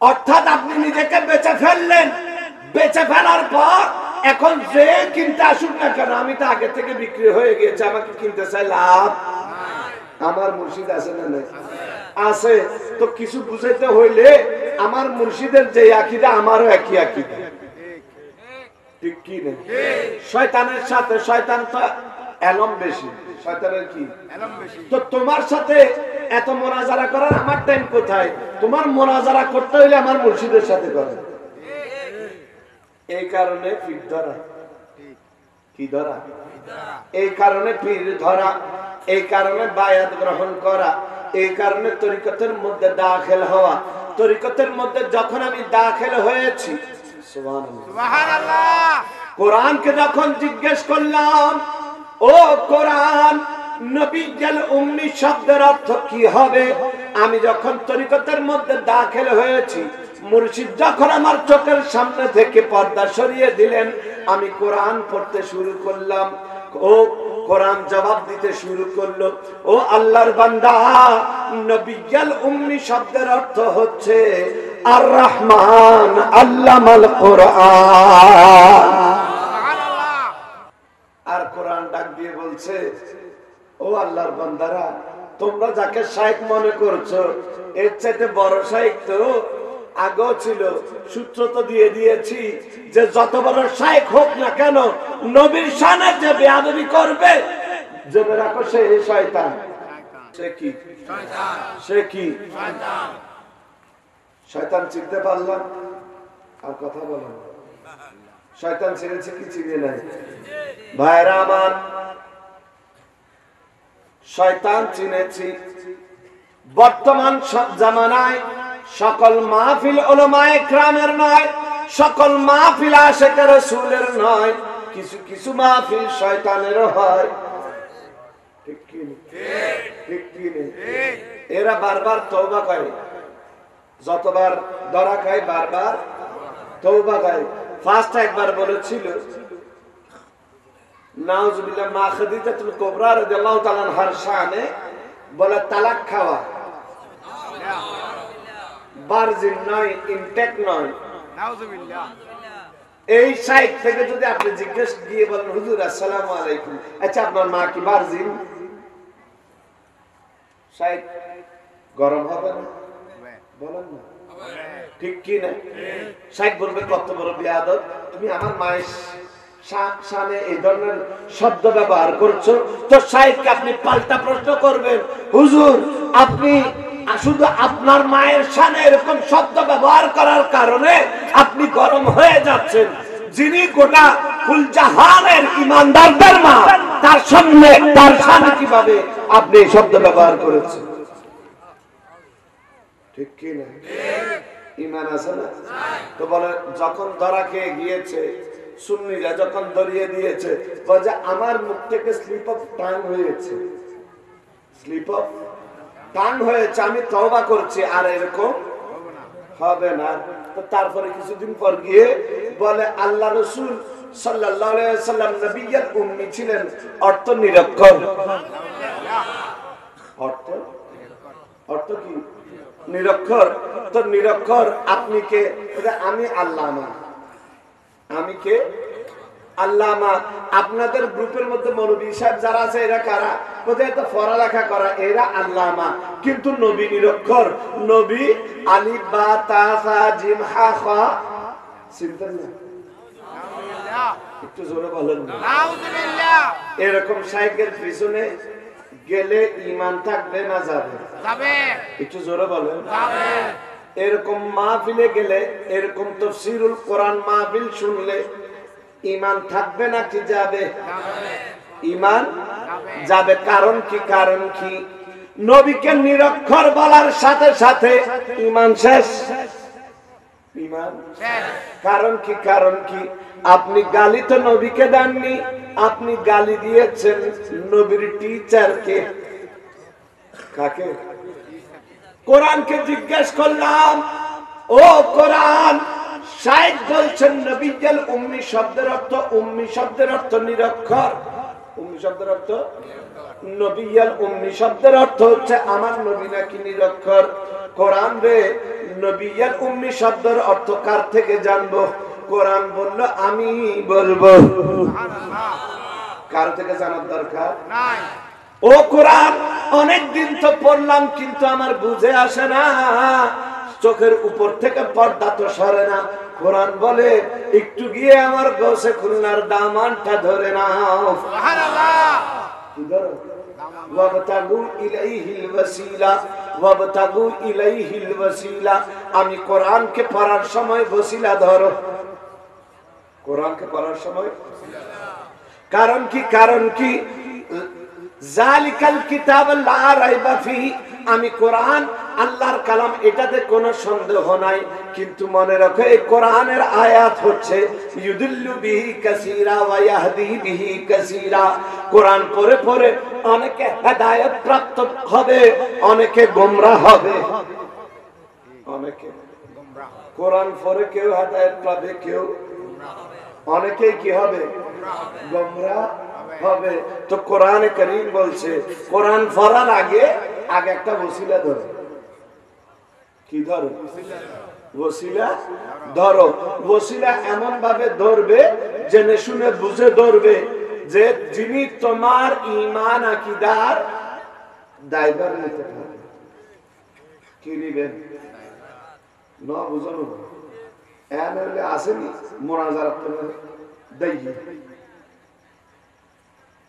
অর্থাৎ আপনি নিজেকে বেঁচে ফেললেন, বেঁচে ফেলার পর এখন যে কিনতে আসুক না কেন, আমি তো আগে থেকে বিক্রি হয়ে গেছে, আমাকে কিনতে চাই লাভ। আমার মুর্শিদ আছে না নাই? আছে। তো কিছু বুঝাইতে হইলে আমার মুর্শিদের যে আকীদা আমারও একই আকীদা, ঠিক কি না? শয়তানের সাথে, শয়তান তো এলম বেশি, শয়তানের কি এলম বেশি। তো তোমার সাথে এত মোনাজারা করার আমার টাইম কোথায়? তোমার মোনাজারা করতে হইলে আমার মুর্শিদের সাথে করো। এই কারণে পীর ধরা, কি ধরা? এই কারণে পীর ধরা, এই কারণে বায়াত গ্রহণ করা, এই কারণে তরিকতের মধ্যে দাখিল হওয়া। তরিকতের মধ্যে যখন আমি দাখিল হয়েছি, সুবহানাল্লাহ, কোরআনকে যখন জিজ্ঞেস করলাম, ও কোরআন, নবীল উম্মি শব্দের অর্থ কি হবে? আমি যখন তরিকতের মধ্যে দাখিল হয়েছি, মুর্শিদ যখন আমার চোখের সামনে থেকে পর্দা সরিয়ে দিলেন, আমি কোরআন পড়তে শুরু করলাম। ও কোরআন জবাব দিতে শুরু করলো, ও আল্লাহর বান্দা, নবীল উম্মি শব্দের অর্থ হচ্ছে আর রহমান আল্লামাল কোরআন। আর কোরআন ডাক দিয়ে বলছে, ও আল্লাহর বান্দারা, তোমরা যাকে শাইখ মনে করছো, এর চাইতে বড় শাইখ তো আগেও ছিল। সূত্র তো দিয়ে দিয়েছি যে যত বড় শাইখ হোক না কেন, নবীর শানে যে বেয়াদবি করবে, জেনে রাখো সে শয়তান। সে কি শয়তান? সে কি শয়তান? শয়তান চিনতে পারলাম? আর কথা বলেন, শয়তান চিনেছে কি চিনে নাই? ভাইরা আমার, শয়তান চিনেছি। বর্তমান জামানায় সকল মাহফিল উলামায়ে কেরামের নয়, সকল মাহফিল আশিকে রাসূলের নয়, কিছু কিছু মাহফিল শয়তানেরও হয়, ঠিক কি ঠিক কি? এরা বারবার তওবা করে, যতবার ধরা খায় বারবার তওবা করে। ফার্স্ট একবার বলেছিল, নাউজুবিল্লাহ, মা খাদিজাতুল কুবরা রাদিয়াল্লাহু তাআলা আনহার শানে বলে তালাক খাওয়া, ভার্জিন নয়, ইনটেক নয়, নাউজুবিল্লাহ। এই সাইড থেকে যদি আপনি জিজ্ঞেস দিয়ে বলেন, হুজুর আসসালামু আলাইকুম, আচ্ছা আপনার মা কি ভার্জিন? সাইড গরম হবে না? বলেন না, ঠিক কি না? সাইড বলবে, কত বড় বেয়াদব তুমি, আমার মায়ের শানে এই ধরনের শব্দ ব্যবহার করছো। তো সাইদকে আপনি পাল্টা প্রশ্ন করবেন, হুজুর আপনি শুধু আপনার মায়ের শানে এরকম শব্দ ব্যবহার করার কারণে আপনি গরম হয়ে যাচ্ছেন, যিনি গোটা কুল জাহানের ইমানদারদের মা, তার সামনে তার শানে কিভাবে আপনি এই শব্দ ব্যবহার করেছেন? ঠিক কি না? ঈমান আছে না? তো বলে, যখন ধরা খেয়ে গিয়েছে, সুন্নিরা যখন ধরিয়ে দিয়েছে, বলে আমার মুখ থেকে স্লিপ অফ টাং হয়েছে, স্লিপ অফ টাং হয়েছে, আমি তওবা করছি, আর এরকম হবে না। তো তারপরে কিছুদিন পর গিয়ে বলে, আল্লাহ রাসূল সাল্লাল্লাহু আলাইহি ওয়াসাল্লাম নবিয়্যুল উম্মি ছিলেন, অর্থ নিরক্ষর। অর্থ অর্থ কি? নিরক্ষর। তো নিরক্ষর আপনি কে? আমি আল্লামা। আমি কে? আল্লামা। আপনাদের গ্রুপের মধ্যে মৌলভী সাহেব যারা আছে, এরা কারা? কোথায় তো পড়ালেখা করা, এরা আল্লামা, কিন্তু নবী নিরক্ষর। নবী আলিফ বা তা সা জিম হা খা চিনতেন না? একটু জোরে বলেন না। নাউযুবিল্লাহ। এরকম শাইখের পিছনে গেলে ঈমান থাকবে না যাবে? যাবে। একটু জোরে বলেন। যাবে। এরকম মাহফিলে গেলে, এরকম তাফসীরুল কোরআন মাহফিল শুনলে ঈমান থাকবে নাকি যাবে? ঈমান যাবে। কারণ কি? কারণ কি? নবীকে নিরক্ষর বলার সাথে সাথে ঈমান শেষ, ঈমান শেষ। কারণ কি? কারণ কি? আপনি গালি তো নবীকে দেননি, আপনি গালি দিয়েছেন নবীর টিচারকে। কাকে? কোরআনকে জিজ্ঞেস করলাম, ও কোরআন, শাইখ বলছেন নবিয়্যুল উম্মি শব্দের অর্থ, উম্মি শব্দের অর্থ নিরক্ষর। উম্মি শব্দের অর্থ নবিয়্যুল উম্মি শব্দের অর্থ হচ্ছে আমার নবী নাকি নিরক্ষর? কোরআন রে, নবিয়াল উম্মি শব্দের অর্থ কার থেকে জানবো? কোরআন বলল আমি বলবো। কার থেকে জানার দরকার নাই। ও কোরআন অনেক দিন তো পড়লাম কিন্তু আমার বুঝে আসে না, চোখের উপর থেকে পর্দা তো সরে না। কোরআন বলে একটু গিয়ে আমার গৌসে খুলনার দামানটা ধরে নাও। সুবহানাল্লাহ। কি ধরো? ওয়াবতাগু ইলাইহিল ওয়াসিলা, ওয়াবতাগু ইলাইহিল ওয়াসিলা। আমি কোরআনকে পড়ার সময় ওসিলা ধরো। কোরআনকে পড়ার সময় কারণ কি? কারণ কি? জালিকাল কিতাব লা রাইবা ফিহি। আমি কোরআন আল্লাহর কালাম, এটাতে কোনো সন্দেহ নাই। কিন্তু মনে রাখো এই কোরআনের আয়াত হচ্ছে ইউদিল্লু বিহি কাসীরা ওয়া ইয়াহদি বিহি কাসীরা। কোরআন পড়ে পড়ে অনেকে হেদায়েত প্রাপ্ত হবে, অনেকে গোমরাহ হবে। অনেকে গোমরাহ। কোরআন পড়ে কেউ হেদায়েত পাবে, কেউ অনেকেই কি হবে? গোমরাহ হবে। তো কোরআনে কারীম বলছে কোরআন পড়ার আগে একটা ওসিলা ধরো। কি ধরো? ওসিলা ধরো। ওসিলা এমন ভাবে ধরবে, জেনে শুনে বুঝে ধরবে যে যিনি তোমার ঈমান আকীদার দায়ভার নিতে পারবে। কি নিবেন? না বুঝানো এমএলএ আসেনি মুনাজারা করে দেই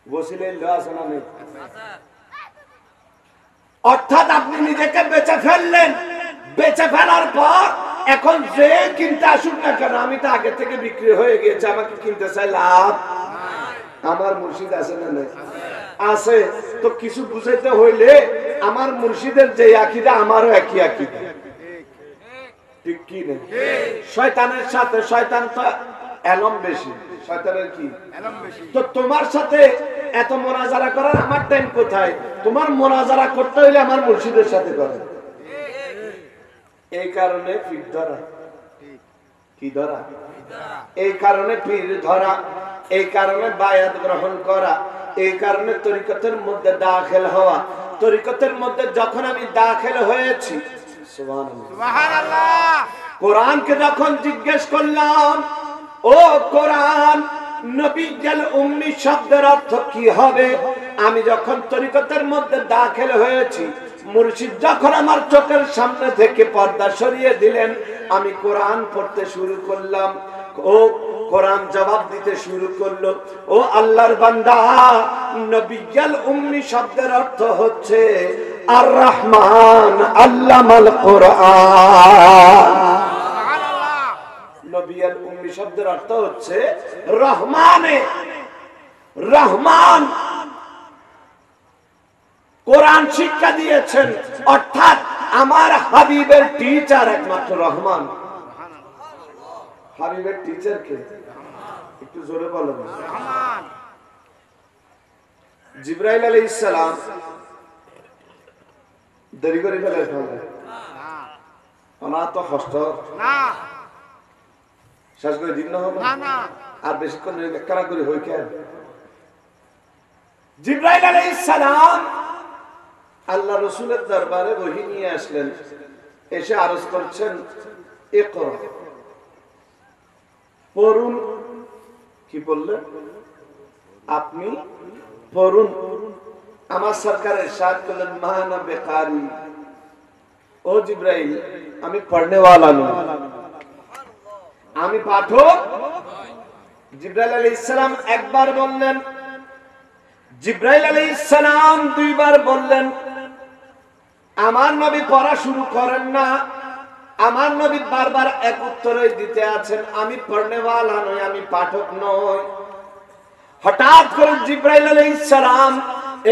ওসিলা লাসা না নেই। অর্থাৎ আপনি নিজেকে বেঁচে ফেললেন, বেঁচে ফেলার পর এখন যে কিনতে আসুক না কেন, আমি তো আগে থেকে বিক্রি হয়ে গেছে, আমাকে কিনতে চাই লাভ। আমার মুর্শিদ আছে না নাই? আছে। তো কিছু বুঝাইতে হইলে আমার মুর্শিদের যে আকীদা আমারও একই আকীদা। ঠিক কি না? শয়তানের সাথে, শয়তান তো এলম বেশি, শয়তানের কি এলম বেশি। তো তোমার সাথে এত মুনাজারা করার আমার টাইম কোথায়? তোমার মুনাজারা করতে হইলে আমার মুর্শিদের সাথে করো। এই কারণে পীর ধরা। কি ধরা? এই কারণে পীর ধরা, এই কারণে বায়াত গ্রহণ করা, এই কারণে তরিকতের মধ্যে দাখিল হওয়া। তরিকতের মধ্যে যখন আমি দাখিল হয়েছি, সুবহানাল্লাহ, কোরআনকে যখন জিজ্ঞেস করলাম, ও কোরআন নবিয়াল উম্মি শব্দের অর্থ কি হবে? আমি যখন তরিকতের মধ্যে দাখিল হয়েছি, মুর্শিদ যখন আমার চোখের সামনে থেকে পর্দা সরিয়ে দিলেন, আমি কোরআন পড়তে শুরু করলাম। ও কোরআন জবাব দিতে শুরু করলো, ও আল্লাহর বান্দা, নবিয়াল উম্মি শব্দের অর্থ হচ্ছে আর রহমান আল্লামাল কোরআন। নবিয়াল উম্মি শব্দের অর্থ হচ্ছে রহমান কোরআন শিক্ষা দিয়েছেন। অর্থাৎ আমার হাবিবের টিচার একমাত্র রহমান। হাবিবের টিচার কে? একটু জোরে বলো। রহমান। জিবরাইল আলাইহিস সালাম দেরি করে ফেলে না, তো কষ্ট না, শেষ করে দিন না হবে না, আর বেশিক্ষণ কারা করে হই কেন? জিবরাইল আলাইহিস সালাম আল্লাহ রাসূলের দরবারে ওহী নিয়ে আসলেন, এসে আরজ করছেন ইকরা, পড়ুন। কি বললেন? আপনি পড়ুন। আমার সরকার ইরশাদ করলেন মানা বেকারি, ও জিবরাইল আমি পড়নে ওয়ালা নই, আমি পাঠক। জিবরাইল আলাইহিস সালাম একবার বললেন, জিবরাইল আলাইহিস সালাম দুইবার বললেন। আমার নবী পড়া শুরু করেন না, আমার নবী বারবার এক উত্তরই দিতে আছেন, আমি পড়নে ওয়ালা নই, আমি পাঠক নই। হঠাৎ করে জিবরাইল আলাইহিস সালাম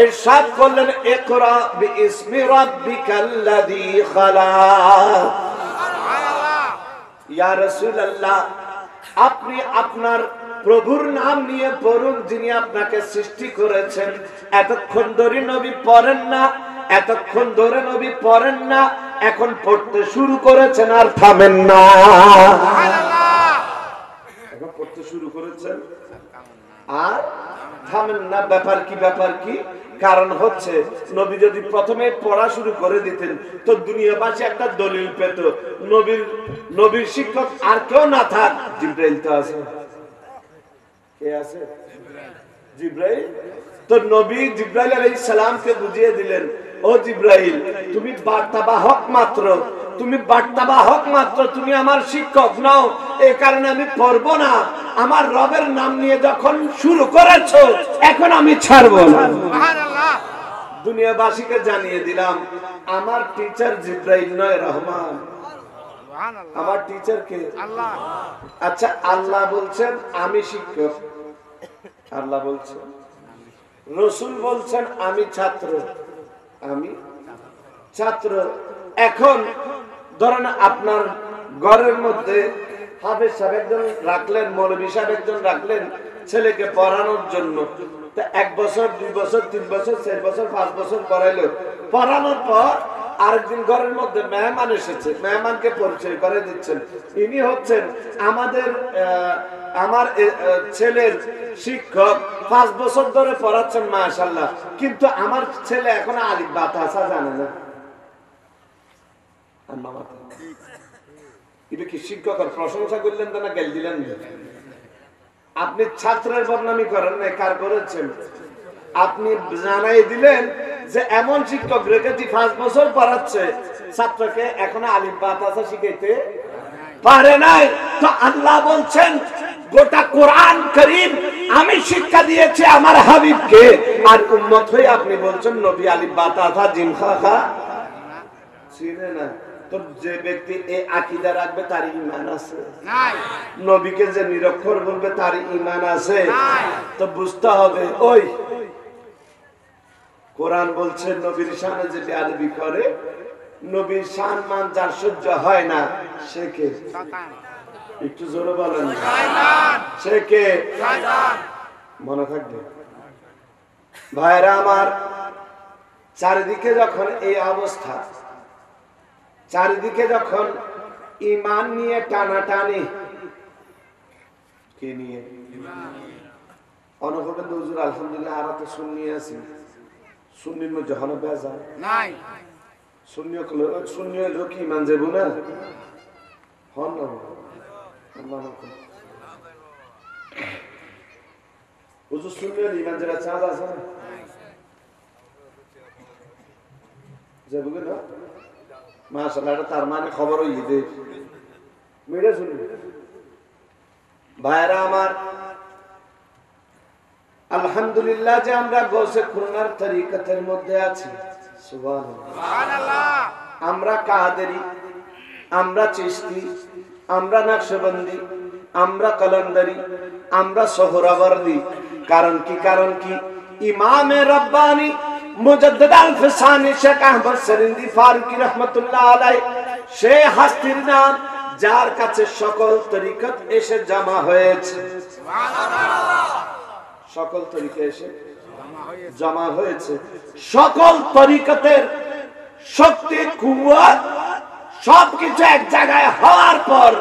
ইরশাদ করলেন ইকরা বিইসমি রাব্বিকাল্লাযী খালাক। সুবহানাল্লাহ। ইয়া রাসূলুল্লাহ, আপনি আপনার প্রভুর নাম নিয়ে পড়ুন, যিনি আপনাকে সৃষ্টি করেছেন। এতক্ষণ ধরে নবী পড়েন না, এতক্ষণ ধরে নবী পড়েন না, এখন পড়তে শুরু করেছেন আর থামেন না। সুবহানাল্লাহ। এখন পড়তে শুরু করেছেন আর থামেন না। ব্যাপার কি? ব্যাপার কি? কারণ হচ্ছে নবী যদি প্রথমে পড়া শুরু করে দিতেন তো দুনিয়াবাসী একটা দলিল পেত, নবীর শিক্ষক আর কেউ না থাক, জিব্রাইল তো আছে। কে আছে? জিব্রাইল। তো নবী জিব্রাইল আলাইহিস সালামকে বুঝিয়ে দিলেন, ও জিব্রাইল, তুমি বার্তাবাহক মাত্র, তুমি আমার শিক্ষক নও। এই কারণে আমি পড়বো না। আমার রবের নাম নিয়ে যখন শুরু করেছো, এখন আমি ছাড়বো না। সুবহানাল্লাহ। দুনিয়াবাসীকে জানিয়ে দিলাম, আমার টিচার জিব্রাইল নয়, রহমান। সুবহানাল্লাহ। আমার টিচার কে? আল্লাহ। আচ্ছা, আল্লাহ বলছেন আমি শিক্ষক, আল্লাহ বলছেন, রাসূল বলছেন আমি ছাত্র। এখন ধরেন আপনার ঘরের মধ্যে হাফেজ সাহেব একজন রাখলেন, মৌলভী সাহেব একজন রাখলেন ছেলেকে পড়ানোর জন্য। তা 1 বছর 2 বছর 3 বছর 4 বছর 5 বছর পড়াইলো। পড়ানোর পর আরেকদিন ঘরের মধ্যে মেহমান এসেছে, মেহমানকে পরিচয় করে দিচ্ছেন, ইনি হচ্ছেন আমার ছেলের শিক্ষক, 5 বছর ধরে পড়াচ্ছেন মাশাআল্লাহ, কিন্তু আমার ছেলে এখনো আলিফ বা তা জানে না। এটা কি শিক্ষকের প্রশংসা করলেন না গাল দিলেন? আপনি ছাত্রের বদনামি করেন না, কার করেছেন? আপনি জানাই দিলেন যে এমন শিক্ষক রেখেছি 5 বছর পড়াচ্ছে, ছাত্রকে এখনো আলিফ বা তা শিখাইতে পারে নাই। তো আল্লাহ বলছেন গোটা কোরআন কারীম আমি শিক্ষা দিয়েছি আমার হাবিবকে, আর উম্মত হয়ে আপনি বলছেন নবী আলিফ বা তা জিম খা চিনে না। তো যে ব্যক্তি এই আকীদা রাখবে তার ঈমান আছে নাই, নবীকে যে নিরক্ষর বলবে তার ঈমান আছে নাই। তো বুঝতে হবে, ওই কোরআন বলছে নবীর শানে যে বেয়াদবি করে, নবীর শান মান যার সহ্য হয় না সে কে? শয়তান। একটু জোরে বলেন, শয়তান। সে কে? শয়তান। মনে থাকবে ভাইরা আমার, চারিদিকে যখন এই অবস্থা, চারিদিকে যখন ঈমান নিয়ে টানাটানি, কি নিয়ে? অনবরত হুজুর আলহামদুলিল্লাহ আর তো সুন্নি আছি, সুন্নির মধ্যে হন বেজা নাই, সুন্নি লোক ঈমান যাব না হন না। হুজুর সুন্নির ঈমান যারা চাঁদ আছে না যাবো না মাশাআল্লাহ, তার মানে খবর হই যে মেরে শুনবে। ভাইরা আমার, আলহামদুলিল্লাহ যে আমরা গৌসে খুলনার তরিকতের মধ্যে আছি, সুবহানাল্লাহ। আমরা কাদেরি, আমরা চিশতি, আমরা নকশবন্দি, আমরা কলন্দরি, আমরা সোহরাওয়ার্দী। কারণ কি? ইমামে রব্বানি মুজাদ্দিদ আল-ফিসানি শেখ আহমদ সরিন্দি ফারুকি রাহমাতুল্লাহ আলাইহি, সে হাস্তির নাম যার কাছে সকল তরিকত এসে জমা হয়েছে। সুবহানাল্লাহ। সকল তরিকা এসে জমা হয়েছে। সকল তরিকতের শক্তি, কুওয়াত সবকিছু এক জায়গায় হওয়ার পর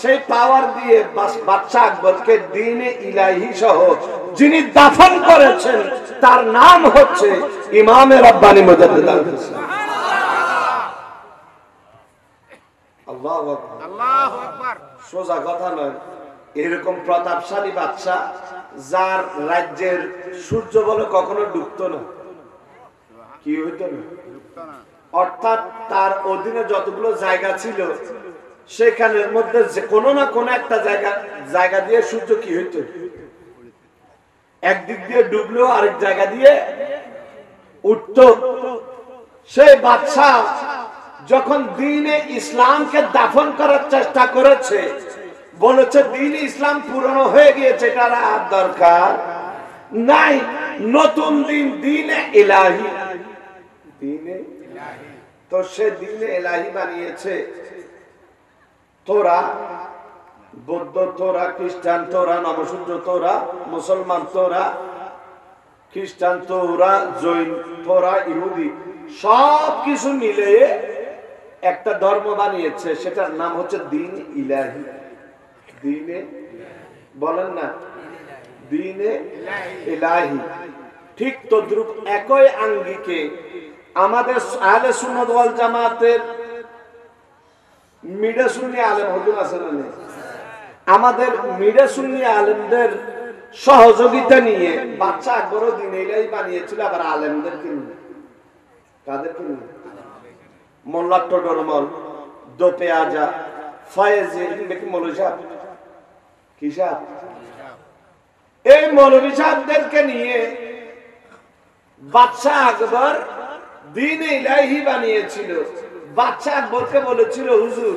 সেই পাওয়ার দিয়ে বাদশা আকবরকে দ্বীনে ইলাহি সহ যিনি দাফন করেছেন তার নাম হচ্ছে ইমামে রব্বানি মুজাদ্দিদ আল-ফিসানি। আল্লাহু আকবার, আল্লাহু আকবার। সোজা কথা নয়, এরকম প্রতাপশালী বাদশা যার রাজ্যের সূর্য বলে কখনো ডুবতো না, কি হইতো না, অর্থাৎ তার অধীনে যতগুলো জায়গা ছিল সেখানের মধ্যে যে কোনো না কোনো একটা জায়গা দিয়ে সূর্য কি হইতো, একদিক দিয়ে ডুবলেও আরেক জায়গা দিয়ে উঠত। সেই বাদশা যখন দ্বীনে ইসলামকে দাফন করার চেষ্টা করেছে, বলেছে দ্বীনে ইসলাম পুরনো হয়ে গিয়েছে, এটা আর দরকার নাই, নতুন দিন দ্বীনে ইলাহি, দ্বীনে ইলাহি। তো সে দ্বীনে ইলাহি বানিয়েছে তোরা, বৌদ্ধ তোরা, খ্রিস্টান তোরা, নবসূত্র তোরা, মুসলমান তোরা, খ্রিস্টান তোরা, জৈন তোরা, ইহুদি, সব কিছু মিলে একটা ধর্ম বানিয়েছে, সেটার নাম হচ্ছে দ্বীন ইলাহি। দ্বীনে বলেন না, দ্বীনে ইলাহি। ঠিক তদ্রুপ একই আঙ্গিকে আমাদের আহলে সুন্নাত ওয়াল জামাতের মিডা সুন্নি আলেম হুজুর আছেন না, আমাদের মিডা সুন্নি আলেমদের সহযোগিতা নিয়ে বাচ্চা আকবরও দিনেই বানিয়েছিল, আবার আলেমদেরকে নিয়ে। কাদেরকে নিয়ে? মোল্লা টোডরমল, দোপে আজা, ফয়েজে, দেখি মৌলভী সাহেব কি সাহেব, এই মৌলভী সাহেবদেরকে নিয়ে বাদশাহ আকবর দ্বীন ইলাহি বানিয়েছিল। বাদশাহ আকবরকে বলেছিল, হুজুর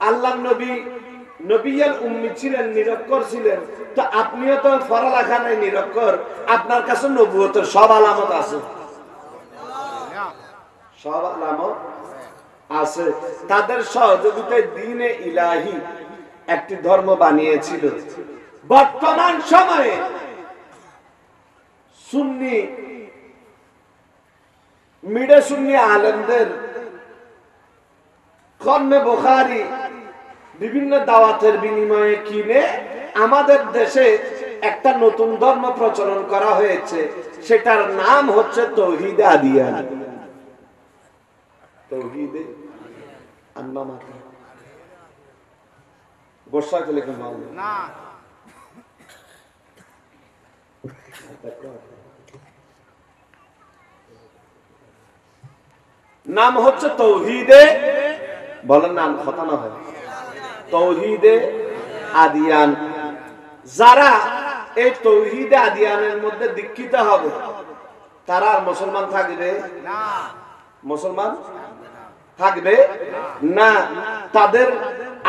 আল্লাহ নবী নবিয়াল উম্মি ছিলেন, নিরক্ষর ছিলেন, তো আপনিও তো পড়ালেখা নাই, নিরক্ষর, আপনার কাছে নবুয়তের সব আলামত আছে, সব আলামত আছে। তাদের সহযোগিতায় দ্বীনে ইলাহি একটি ধর্ম বানিয়েছিল। বর্তমান সময়ে সুন্নি মিডে সুন্নি আলেমদের কর্মে বুখারী বিভিন্ন দাওয়াতের বিনিময়ে কিনে আমাদের দেশে একটা নতুন ধর্ম প্রচলন করা হয়েছে, সেটার নাম হচ্ছে তাওহীদে আদিয়ান। তাওহীদে আন্নামা গোসা কে লিখে মাল না, নাম হচ্ছে তাওহীদে, বলেন নাম কথা না হয়, তাওহীদে আদিয়ান। যারা এই তাওহীদে আদিয়ানের মধ্যে দীক্ষিত হবে তারা আর মুসলমান থাকবে না, মুসলমান থাকবে না। তাদের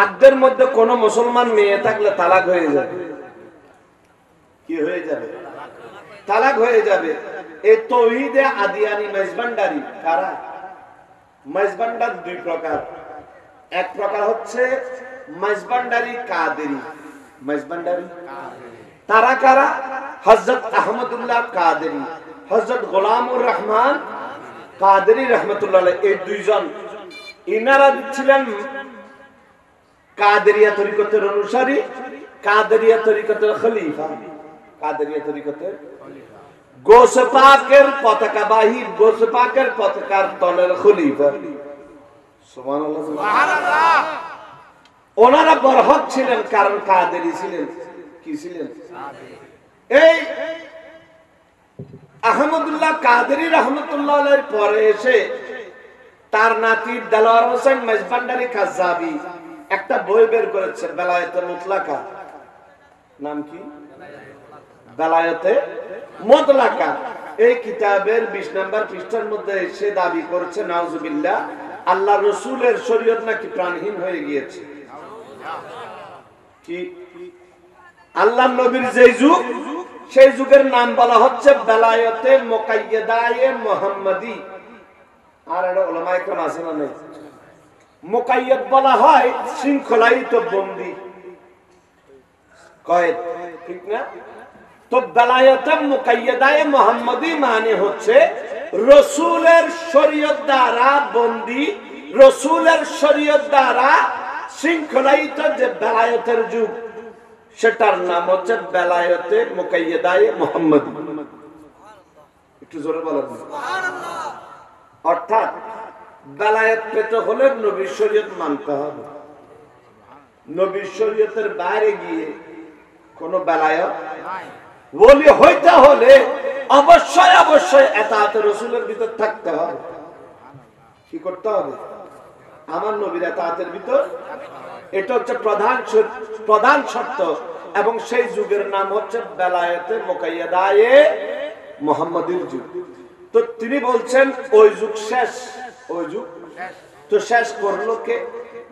আগ্দের মধ্যে কোন মুসলমান মেয়ে থাকলে তালাক হয়ে যাবে। কি হয়ে যাবে? তালাক হয়ে যাবে। এই তাওহীদে আদিয়ানি মেজবান্ডারি কারা? মেজবান্ডার দুই প্রকার। এক প্রকার হচ্ছে মেজবান্ডারি কাদেরি। মেজবান্ডারি তারা কারা? হযরত আহমদুল্লাহ কাদেরি, হযরত গোলামুর রহমান কাদেরি রহমাতুল্লাহ আলাইহি, এই দুইজন ইনারা ছিলেন কাদেরিয়া তরিকতের অনুসারী, কাদেরিয়া তরিকতের খলিফা। কাদেরিয়া তরিকতের গোসে পাকের পতাকাবাহী, গোসে পাকের পতাকার তলের খলিফা। সুবহানাল্লাহ, সুবহানাল্লাহ। ওনারা বরহক ছিলেন, কারণ কাদেরি ছিলেন। কি ছিলেন? এই আহমদুল্লাহ কাদেরি রহমাতুল্লাহ আলাইহির পরে এসে তার নাতি দেলোয়ার হোসেন মেজবান্ডারি কাজ্জাবি একটা বই বের করেছে, বেলায়েতে মুতলাকা। নাম কি? বেলায়েতে মুতলাকা। এই কিতাবের 20 নম্বর পৃষ্ঠার মধ্যে এসে দাবি করেছে, নাউজুবিল্লাহ, আল্লাহ রসুলের শরীয়ত নাকি প্রাণহীন হয়ে গিয়েছে। কি? আল্লাহ নবীর যে যুগ, সেই যুগের নাম বলা হচ্ছে বেলায়েতে মুকাইয়্যিদায়ে মুহাম্মাদি। আর এটা উলামায়ে কেরাম আছে না নেই? মুকাইয়্যিদ বলা হয় শৃঙ্খলায়িত বন্দী, কয়েদ, ঠিক না? তো বেলায়েতে মুকাইয়্যিদায়ে মুহাম্মাদি মানে হচ্ছে রাসূলের শরীয়ত দ্বারা বন্দী, রাসূলের শরীয়ত দ্বারা শৃঙ্খলায়িত যে বেলায়েতের যুগ, সেটার নাম হচ্ছে বেলায়েতে মুকাইয়্যিদায়ে মুহাম্মাদি। একটু জোরে বলেন সুবহানাল্লাহ। অর্থাৎ বেলায়েত পেতে হলে নবীর শরীয়ত মানতে হবে। নবীর শরীয়তের বাইরে গিয়ে কোন বেলায়েত নাই। ওলি হইতে হলে অবশ্যই অবশ্যই এতাআতে রাসূলের ভিতর থাকতে হবে। কি করতে হবে? আমার নবীর এতাআতের ভিতর, এটা হচ্ছে প্রধান শর্ত। এবং সেই যুগের নাম হচ্ছে বেলায়েতে মুকাইয়্যিদায়ে মুহাম্মাদির যুগ। তো তিনি বলছেন ওই যুগ শেষ, ওই যুগ তো শেষ করলো কে?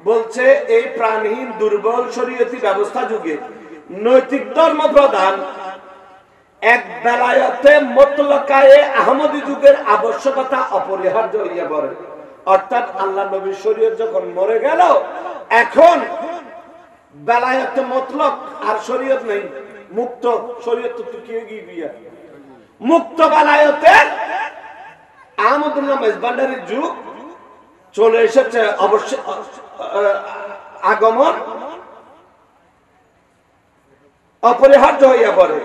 বলছে এই প্রাণহীন দুর্বল শরীয়তি ব্যবস্থা যুগে নৈতিক ধর্ম প্রধান এক বেলায়েতে মুতলাকায়ে আহমদি যুগের আবশ্যকতা অপরিহার্য হইয়া পড়ে। অর্থাৎ আল্লাহ নবীর শরীয়ত যখন মরে গেল, এখন বেলায়েতে মুতলক আর শরীয়ত নেই, মুক্ত শরীয়ত তো কি গিয়া মুক্ত বেলায়েতে আহমদুল্লাহ মেজবান্ডারির যুগ চলে এসেছে। অবশ্য আগমন অপরিহার্য হইয়া পড়ে।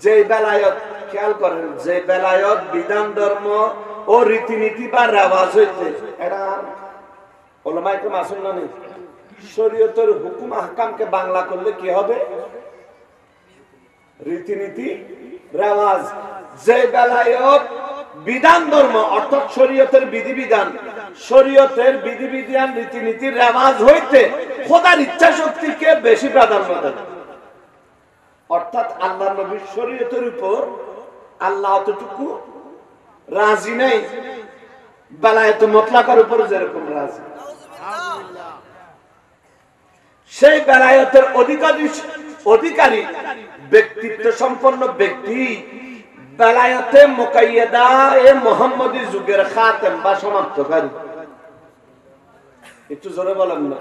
যে বেলায়েত খেয়াল করেন যে বেলায়ত বিধান ধর্ম ও রীতিনীতি বা রেওয়াজ হইতে এটা ওলামায়ে কেরাম আসেন না নেই শরীয়তের হুকুম আহকামকে বাংলা করলে কি হবে রীতিনীতি রেওয়াজ যে বেলায়ত বিধান ধর্ম অর্থাৎ শরীয়তের বিধিবিধান রীতিনীতির রেওয়াজ হইতে খোদার ইচ্ছা শক্তিকে বেশি প্রাধান্য দেয় অর্থাৎ আল্লাহ নবীর শরীয়তের উপর আল্লাহ অতটুকু রাজি নেই বেলায়েত মুতলাকার উপর যেরকম রাজি সেই বেলায়েতের অধিকারী ব্যক্তিত্ব সম্পন্ন ব্যক্তি বেলায়েতে মুকাইয়াদা এ মুহাম্মদী যুগের খাতেম বা সমাপ্তকারী একটু জোরে বলেন না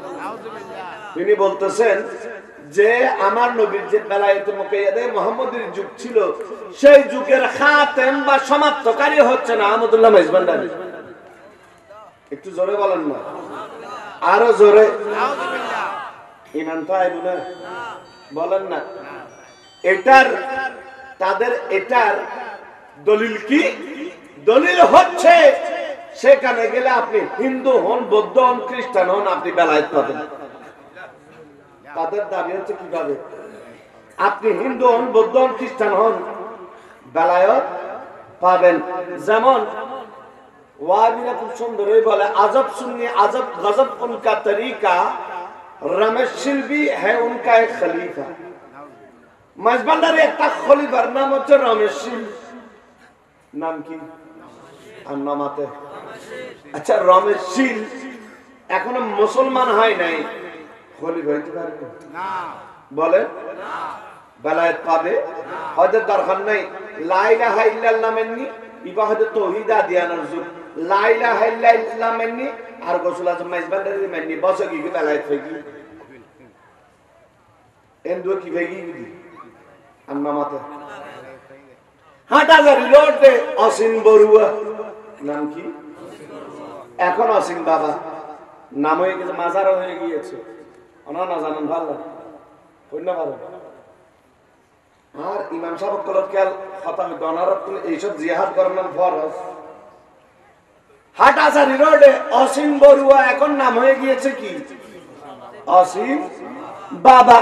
তিনি বলতেছেন যে আমার নবীর যে বেলায়েতে মুকাইয়াদা মুহাম্মদীর যুগ ছিল সেই যুগের খাতেম বা সমাপ্তকারী হচ্ছে না আহমদুল্লাহ মাইজভান্ডারী একটু জোরে বলেন না আরো জোরে ইমান তো আইবো না বলেন না এটার দলিল কি দলিল হচ্ছে সেখানে গেলে আপনি হিন্দু হন বৌদ্ধ হন খ্রিস্টান হন আপনি বেলায়েত পাবেন তাদের দাবি হচ্ছে কিভাবে আপনি হিন্দু হন বৌদ্ধ হন খ্রিস্টান হন বেলায়েত পাবেন যেমন ওয়াহাবিরা খুব সুন্দরই বলে আজব সুন্নি আজব গজব উনকা তরিকা রমেশ শিল্পী হ্যাঁ উনকা এক খলিফা মাইজভান্ডারে একটা খলিফার নাম হচ্ছে রমেশ শীল নাম কি আর নামাতে আচ্ছা রমেশ শীল এখনো মুসলমান হয় নাই খলিফা হইতে পারবে না বলে বেলায়েত পাবে হয়তো দরকার নাই লা ইলাহা ইল্লাল্লাহ মেননি ইবা হয়তো তাওহীদ আদিয়ানার যুগ লা ইলাহা ইল্লাল্লাহ মেননি আর গোসল আজম মাইজভান্ডারে মেননি বসে কি বেলায়েত ফেকি এন্ডো কি ফেকি নামাতে হাটাজারি রোডে অসীম বড়ুয়া নাম কি এখন অসীম বাবা নাম হয়ে গেছে মাজারও হয়ে গিয়েছে ওনার না জানেন ভালো ধন্যবাদ আর ইমাম সাহেব কলর খেয়াল কথা হইতো ওনার এইসব জিহাদ করার নাম ফরজ হাটাজারি রোডে অসীম বড়ুয়া এখন নাম হয়ে গিয়েছে কি অসীম বাবা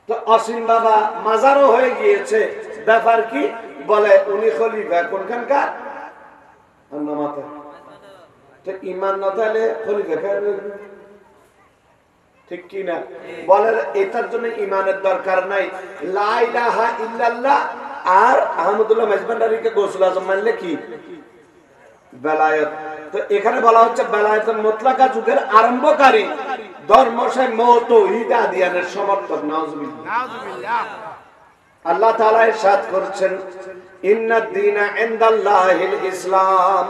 তো অসীম বাবা মাজারও হয়ে গিয়েছে ব্যাপার কি বলে উনি খলিফা কোনখানকার নামাতে তো ইমান না তাহলে খলিফা ঠিক কি না বলে এটার জন্য ইমানের দরকার নাই লা ইলাহা ইল্লাল্লাহ আর আহমদুল্লাহ মাইজভান্ডারীকে গোসল আজম মানলে কি বেলায়েত তো এখানে বলা হচ্ছে বেলায়েতের মুতলাকা যুগের আরম্ভকারী ধর্মশাই তাওহীদ আদিয়ানের সমর্থক নাউজুবিল্লাহ আল্লাহ তাআলা ইরশাদ করেছেন ইন্নাদ দীনা ইনদাল্লাহিল ইসলাম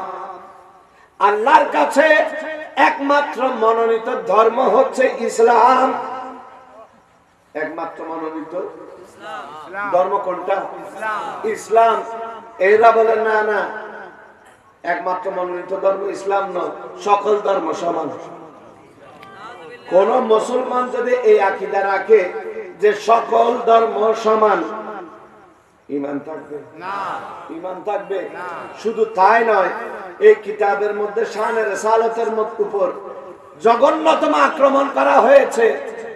আল্লাহর কাছে একমাত্র মনোনীত ধর্ম হচ্ছে ইসলাম একমাত্র মনোনীত ধর্ম কোনটা ইসলাম এরা বলে না না একমাত্র মনোনীত ধর্ম ইসলাম নয় সকল ধর্ম সমান কোন মুসলমান যদি এই আকীদা রাখে যে সকল ধর্ম সমান ঈমান থাকবে না ঈমান থাকবে না শুধু তাই নয় এই কিতাবের মধ্যে শানে রিসালাতের উপর জঘন্যতম আক্রমণ করা হয়েছে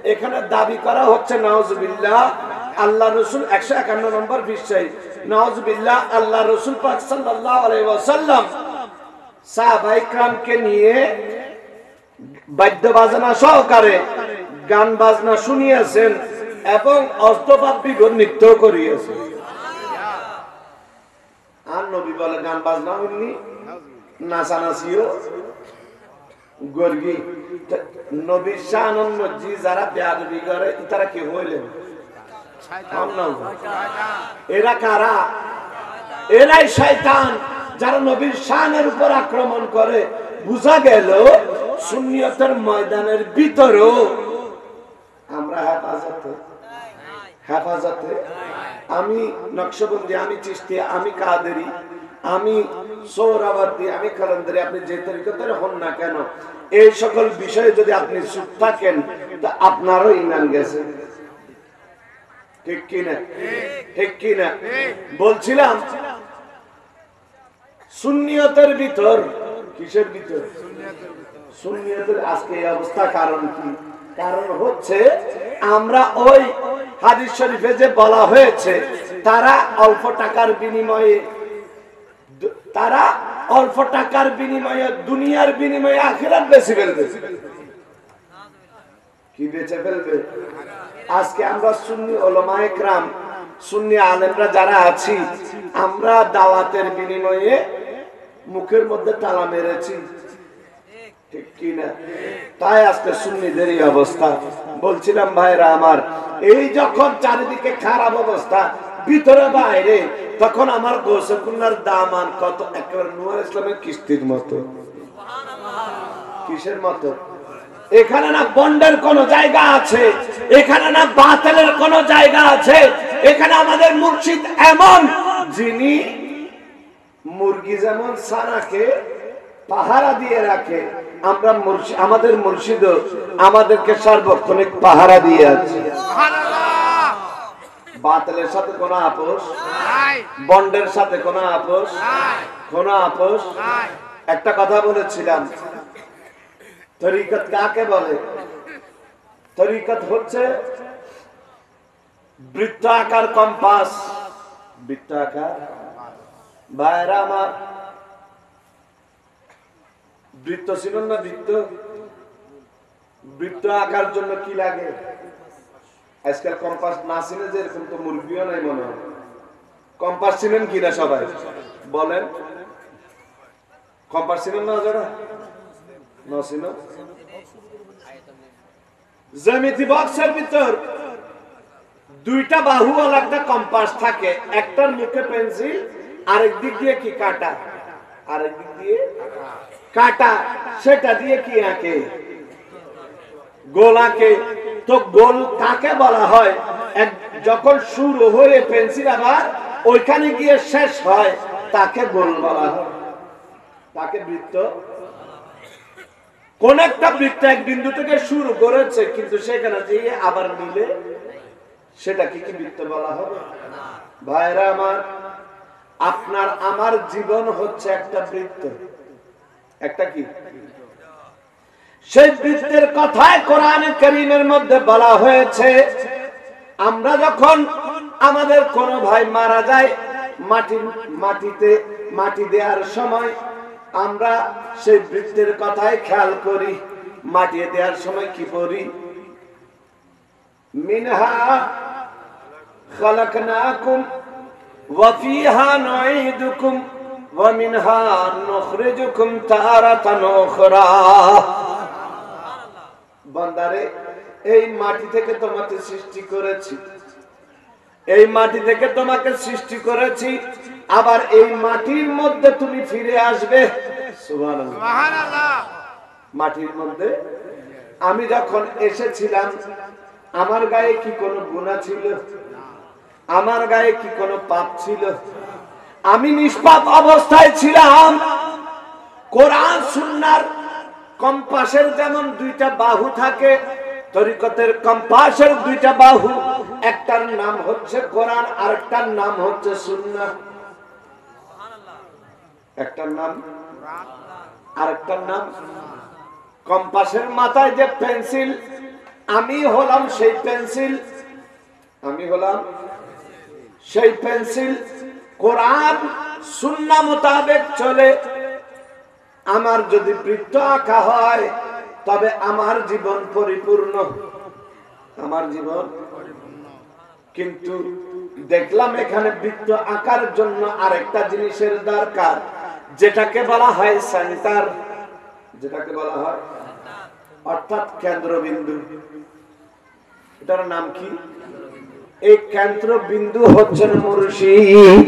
এখানে দাবি করা হচ্ছে নাউজুবিল্লাহ আল্লাহ রাসূল 151 নম্বর পৃষ্ঠায় নাউজুবিল্লাহ আল্লাহ রাসূল পাক সাল্লাল্লাহু আলাইহি ওয়াসাল্লাম সাহাবায়ে কিরামকে নিয়ে বাদ্য বাজনা সহকারে গান বাজনা শুনিয়েছেন এবং অষ্টবাদ্যিক নৃত্য করিয়েছেন আর নবী বলে গান বাজনা হয়নি নাচানাচিও গর্গি নবীর শান মসজিদ যারা বেয়াদবি করে তারা কি হইলেন এরা কারা এরাই শয়তান যারা নবীর শানের উপর আক্রমণ করে বুঝা গেল সুন্নিয়তের ময়দানের ভিতরেও আমরা হেফাজতে আমি নকশবন্দি আমি চিশতি আমি কাদেরি আমি সোহরাওয়ার্দী আমি কালান্দারি আপনি যে তরিকতের হন না কেন এই সকল বিষয়ে যদি আপনি চুপ থাকেন তা আপনারও ঈমান গেছে ঠিক কিনা? ঠিক কিনা? বলছিলাম সুন্নিয়তের ভিতর, কিসের ভিতর? সুন্নিয়তের আজকে এই অবস্থা কারণ কি? কারণ হচ্ছে আমরা ওই হাদিস শরীফে যে বলা হয়েছে তারা অল্প টাকার বিনিময়ে দুনিয়ার বিনিময়ে আখিরাত বেশি ফেলবে। কি বেঁচে ফেলবে? আজকে আমরা সুন্নি উলামায়ে কেরাম, সুন্নি আলেমরা যারা আছি, আমরা দাওয়াতের বিনিময়ে মুখের মধ্যে তালা মেরেছি, ঠিক কিনা? তাই আজকে সুন্নিদের এই অবস্থা। বলছিলাম ভাইরা আমার, এই যখন চারিদিকে খারাপ অবস্থা ভিতরে বাইরে, তখন আমার গোসকুল্লার দামান কত একেবারে নূর ইসলামের কিস্তির মতো। কিসের মতো? এখানে না বন্ডের কোন জায়গা আছে, এখানে না বাতিলের কোন জায়গা আছে। এখানে আমাদের মুর্শিদ এমন, যিনি মুরগি যেমন ছানাকে পাহারা দিয়ে রাখে, আমরা আমাদের মুর্শিদ আমাদেরকে সার্বক্ষণিক পাহারা দিয়ে আছে। বাতিলের সাথে কোনো আপোষ নাই, বন্ডের সাথে কোনো আপোষ নাই, কোনো আপোষ নাই। একটা কথা বলেছিলাম, তরিকত কাকে বলে? তরিকত হচ্ছে বৃত্তাকার কম্পাস। বৃত্তাকার ভাইরা আমার, বৃত্ত ছিলেন না? বৃত্ত আঁকার জন্য কি লাগে? আজকাল কম্পাস না ছিলেন যে এরকম তো মুরগিও নাই মনে হয়। কম্পাস ছিলেন কিনা সবাই বলেন? কম্পাস ছিলেন না যারা? জ্যামিতি বক্সের ভিতর দুইটা বাহুওয়ালা একটা কম্পাস থাকে, একটার মুখে পেন্সিল, আরেক দিক দিয়ে কি কাটা, আরেক দিক দিয়ে কাটা, সেটা দিয়ে কি আঁকে? গোল আঁকে। তো গোল কাকে বলা হয়? যখন শুরু হয়ে পেন্সিল আবার ওইখানে গিয়ে শেষ হয়, তাকে গোল বলা হয়, তাকে বৃত্ত। কোন একটা বৃত্ত এক বিন্দু থেকে শুরু করেছে, কিন্তু সেখানে গিয়ে আবার মিলে, সেটাকে কি বৃত্ত বলা হবে? ভাইরা আমার, আপনার আমার জীবন হচ্ছে একটা বৃত্ত। একটা কি? সেই বৃত্তের কথায় কোরআন কারীমের মধ্যে বলা হয়েছে, আমরা যখন আমাদের কোন ভাই মারা যায়, মাটি দেওয়ার সময় আমরা সেই বৃত্তের কথায় খেয়াল করি। মাটি দেওয়ার সময় কি পড়ি? মিনহা খালাকনাকুম ওয়া ফিহা নুঈদুকুম ওয়া মিনহা নুখরিজুকুম তারাতান উখরা। বান্দারে, এই মাটি থেকে তোমাকে সৃষ্টি করেছি, এই মাটি থেকে তোমাকে সৃষ্টি করেছি, আবার এই মাটির মধ্যে তুমি ফিরে আসবে। সুবহানাল্লাহ। মাটির মধ্যে আমি যখন এসেছিলাম, আমার গায়ে কি কোনো গুনাহ ছিল? আমার গায়ে কি কোনো পাপ ছিল? আমি নিষ্পাপ অবস্থায় ছিলাম। কোরআন সুন্নাহর কম্পাসের যেমন দুইটা বাহু থাকে, তরিকতের কম্পাসের দুইটা বাহু, একটার নাম হচ্ছে কোরআন, আরেকটার নাম হচ্ছে সুন্নাহ। একটার নাম আরেকটার নাম। কম্পাসের মাথায় যে পেন্সিল, আমি হলাম সেই পেন্সিল, আমি হলাম সেই পেন্সিল। কোরআন সুন্নাহ মোতাবেক চলে। আমার যদি বৃত্ত আঁকা হয়, তবে আমার জীবন পরিপূর্ণ, আমার জীবন। কিন্তু দেখলাম এখানে বৃত্ত আঁকার জন্য আরেকটা জিনিসের দরকার, যেটাকে বলা হয় সেন্টার, যেটাকে বলা হয় অর্থাৎ কেন্দ্রবিন্দু। এটার নাম কি? এই কেন্দ্রবিন্দু হচ্ছেন মুর্শিদ।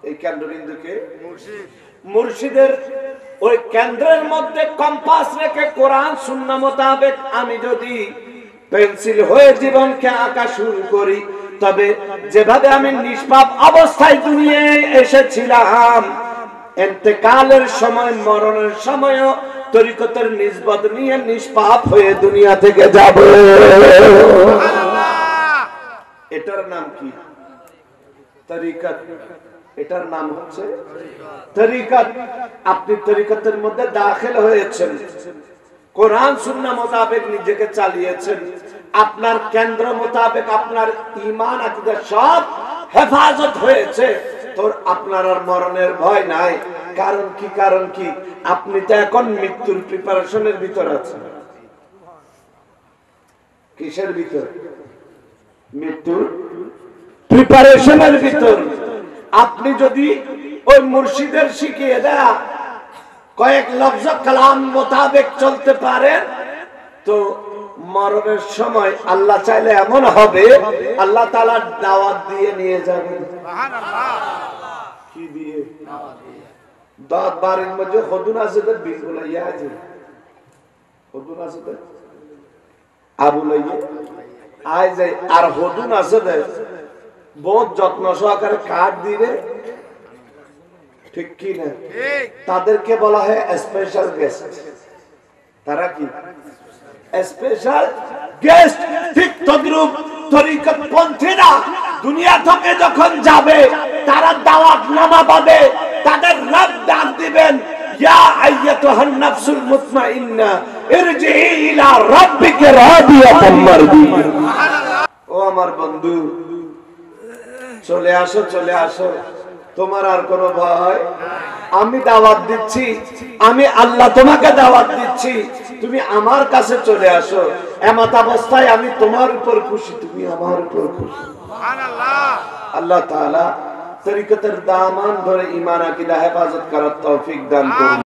এই কেন্দ্রবিন্দুকে মুর্শিদের ওই কেন্দ্রের মধ্যে কম্পাস রেখে কোরআন সুন্নাহ মোতাবেক আমি যদি পেন্সিল হয়ে জীবনকে আঁকা শুরু করি, তবে যেভাবে আমি নিষ্পাপ অবস্থায় দুনিয়ায় এসেছিলাম, ইন্তেকালের সময়, মরণের সময়ও তরিকতের নিসবত নিয়ে নিষ্পাপ হয়ে দুনিয়া থেকে যাব। নাম কি? তরিকত। এটার নাম হচ্ছে তরিকত। আপনি তরিকতের মধ্যে দাখিল হয়েছেন, কোরআন সুন্নাহ মোতাবেক নিজেকে চালিয়েছেন, আপনার কেন্দ্র মোতাবেক আপনার ঈমান আকীদা সব হেফাজত হয়েছে, তোর আপনার আর মরণের ভয় নাই। কারণ কি? কারণ কি? আপনি তো এখন মৃত্যুর প্রিপারেশনের ভিতর আছেন। কিসের ভিতর? মৃত্যুর প্রিপারেশনের ভিতর। আপনি যদি ওই মুর্শিদের শিখিয়ে দেয়া কয়েক লফজ কালাম মোতাবেক চলতে পারেন, তো মরণের সময় আল্লাহ চাইলে এমন হবে, আল্লাহ তাআলা দাওয়াত দিয়ে নিয়ে যাবেন। সুবহানাল্লাহ। কি দিয়ে? দাওয়াত বাড়ির মধ্যে হদুন আছে, তো বিলকুল ইয়া আছে, হদুন আছে তো আবু লাইয়ে আয় যায়, আর হদুন আছে তো বহুত যত্ন সহকারে কাট দিবে, ঠিক কি না? তাদেরকে বলা হয় স্পেশাল গেস্ট। তারা কি? Special guest. ঠিক তদ্রূপ তরিকত পন্থীরা দুনিয়া থেকে যখন যাবে, তারা দাওয়াত নামা পাবে, তাদের রব ডাক দিবেন, ইয়া আইয়াতুহান নাফসুল মুতমাইন্না ইরজিই ইলা রাব্বিকা রাদিয়াতান মারদিয়া। ও আমার বন্ধু, চলে আসো, চলে আসো, তোমার আর কোনো ভয়। আমি দাওয়াত দিচ্ছি, আমি আল্লাহ তোমাকে দাওয়াত দিচ্ছি, তুমি আমার কাছে চলে আসো। এমত অবস্থায় আমি তোমার উপর খুশি, তুমি আমার উপর খুশি। সুবহানাল্লাহ। আল্লাহ তাআলা তরিকতের দামান ধরে ঈমান আকীদা হেফাজত করার তৌফিক দান করুন।